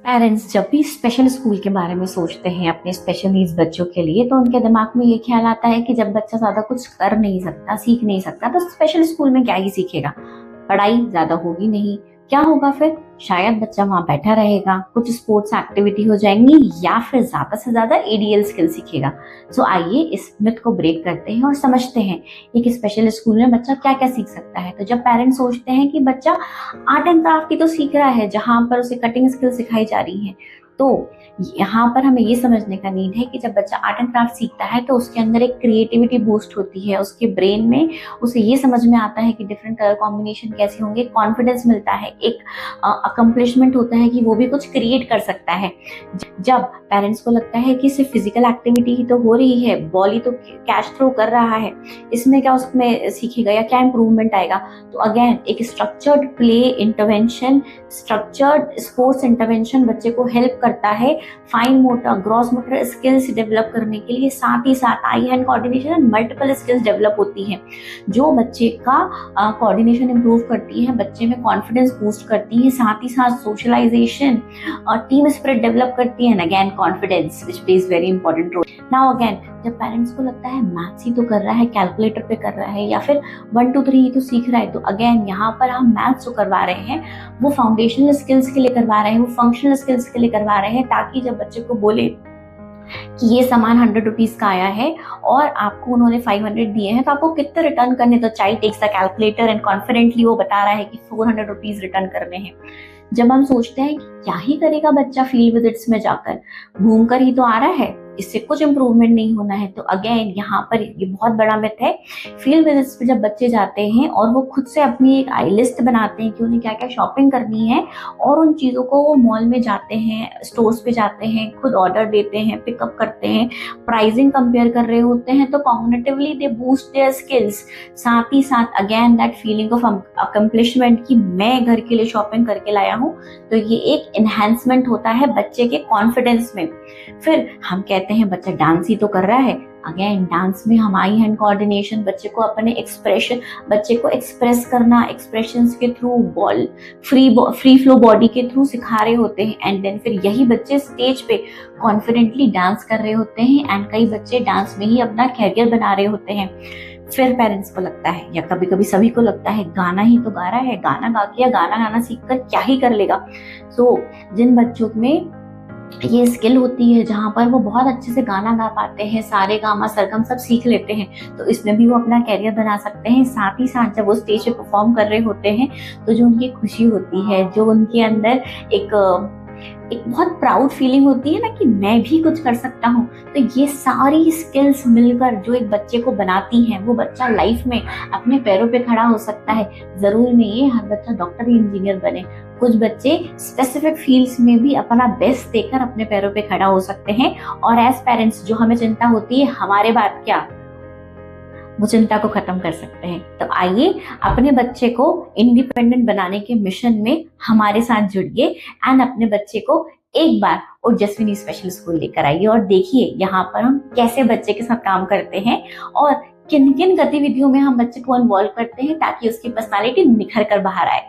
Parents जब भी special school के बारे में सोचते हैं अपने स्पेशल नीड्स बच्चों के लिए, तो उनके दिमाग में ये ख्याल आता है कि जब बच्चा ज्यादा कुछ कर नहीं सकता, सीख नहीं सकता, तो स्पेशल स्कूल में क्या ही सीखेगा। पढ़ाई ज्यादा होगी नहीं, क्या होगा फिर? शायद बच्चा वहां बैठा रहेगा, कुछ स्पोर्ट्स एक्टिविटी हो जाएंगी, या फिर ज्यादा से ज्यादा एडीएल स्किल सीखेगा। सो आइए इस मिथ को ब्रेक करते हैं और समझते हैं एक स्पेशल स्कूल में बच्चा क्या क्या सीख सकता है। तो जब पेरेंट्स सोचते हैं कि बच्चा आर्ट एंड क्राफ्ट ही तो सीख रहा है, जहां पर उसे कटिंग स्किल सिखाई जा रही है, तो यहाँ पर हमें ये समझने का नीड है कि जब बच्चा आर्ट एंड क्राफ्ट सीखता है तो उसके अंदर एक क्रिएटिविटी बूस्ट होती है, उसके ब्रेन में उसे ये समझ में आता है कि डिफरेंट कलर कॉम्बिनेशन कैसे होंगे, कॉन्फिडेंस मिलता है, एक अकम्पलिशमेंट होता है कि वो भी कुछ क्रिएट कर सकता है। जब पेरेंट्स को लगता है कि सिर्फ फिजिकल एक्टिविटी ही तो हो रही है, बॉल ही तो कैच थ्रो कर रहा है, इसमें क्या उसमें सीखेगा या क्या इंप्रूवमेंट आएगा, तो अगेन एक structured play intervention, structured sports intervention बच्चे को हेल्प करता है fine motor, gross motor skills develop करने के लिए। साथ ही साथ eye hand coordination and multiple skills develop होती हैं, जो बच्चे का कोऑर्डिनेशन इंप्रूव करती है, बच्चे में कॉन्फिडेंस बूस्ट करती है, साथ ही साथ सोशलाइजेशन और टीम स्पिरिट डेवलप करती है, again confidence which plays very important role. Now again जब पेरेंट्स को लगता है मैथ्स ही तो कर रहा है, कैलकुलेटर पे कर रहा है, या फिर 1 2 3 ही तो सीख रहा है, तो अगेन यहाँ पर हम मैथ्स जो करवा रहे हैं वो फाउंडेशनल स्किल्स के लिए करवा रहे हैं, वो फंक्शनल स्किल्स के लिए करवा रहे हैं, ताकि जब बच्चे को बोले कि ये सामान 100 रुपीज का आया है और आपको उन्होंने 500 दिए हैं, तो आपको कितने रिटर्न करने, तो child takes the calculator and confidently वो बता रहा है कि 400 रुपीज रिटर्न करने हैं। जब हम सोचते हैं कि क्या ही करेगा बच्चा फील्ड विजिट्स में जाकर, घूमकर ही तो आ रहा है, इससे कुछ इंप्रूवमेंट नहीं होना है, तो अगेन यहाँ पर ये बहुत बड़ा मिथ है। फील्ड विजिट्स पे जब बच्चे जाते हैं और वो खुद से अपनी एक आई लिस्ट बनाते हैं कि उन्हें क्या क्या शॉपिंग करनी है, और उन चीज़ों को वो मॉल में जाते हैं, स्टोर्स पे जाते हैं, खुद ऑर्डर देते हैं, पिकअप करते हैं, प्राइसिंग कंपेयर कर रहे होते हैं, तो cognitively they boost their skills. साथ ही साथ again that feeling of accomplishment कि मैं घर के लिए शॉपिंग करके लाया हूँ, तो ये एक एनहांसमेंट होता है बच्चे के कॉन्फिडेंस में। फिर हम कहते हैं बच्चा डांस ही तो कर रहा है, अगेन डांस में हम आई हैंड कोऑर्डिनेशन, बच्चे को अपने एक्सप्रेशन, बच्चे को एक्सप्रेस करना एक्सप्रेशंस के through, ball free flow body के थ्रू सिखा रहे होते हैं, एंड देन फिर यही बच्चे स्टेज पे कॉन्फिडेंटली डांस कर रहे होते हैं, एंड कई बच्चे डांस में ही अपना कैरियर बना रहे होते हैं। फिर पेरेंट्स को लगता है, या कभी कभी सभी को लगता है, गाना ही तो गा रहा है, गाना गा के या गाना गाना सीख कर क्या ही कर लेगा। तो जिन बच्चों में ये स्किल होती है जहाँ पर वो बहुत अच्छे से गाना गा पाते हैं, सारे गामा सरगम सब सीख लेते हैं, तो इसमें भी वो अपना कैरियर बना सकते हैं। साथ ही साथ जब वो स्टेज पे परफॉर्म कर रहे होते हैं, तो जो उनकी खुशी होती है, जो उनके अंदर एक बहुत प्राउड फीलिंग होती है ना कि मैं भी कुछ कर सकता हूँ, तो ये सारी स्किल्स मिलकर जो एक बच्चे को बनाती हैं, वो बच्चा लाइफ में अपने पैरों पे खड़ा हो सकता है। जरूरी नहीं है हर बच्चा डॉक्टर या इंजीनियर बने, कुछ बच्चे स्पेसिफिक फील्ड्स में भी अपना बेस्ट देकर अपने पैरों पे खड़ा हो सकते हैं। और एज पेरेंट्स जो हमें चिंता होती है हमारे बाद क्या, वो चिंता को खत्म कर सकते हैं। तो आइए अपने बच्चे को इंडिपेंडेंट बनाने के मिशन में हमारे साथ जुड़िए, एंड अपने बच्चे को एक बार ओजस्विनी स्पेशल स्कूल लेकर आइए और देखिए यहाँ पर हम कैसे बच्चे के साथ काम करते हैं और किन किन गतिविधियों में हम बच्चे को इन्वॉल्व करते हैं, ताकि उसकी पर्सनालिटी निखर कर बाहर आए।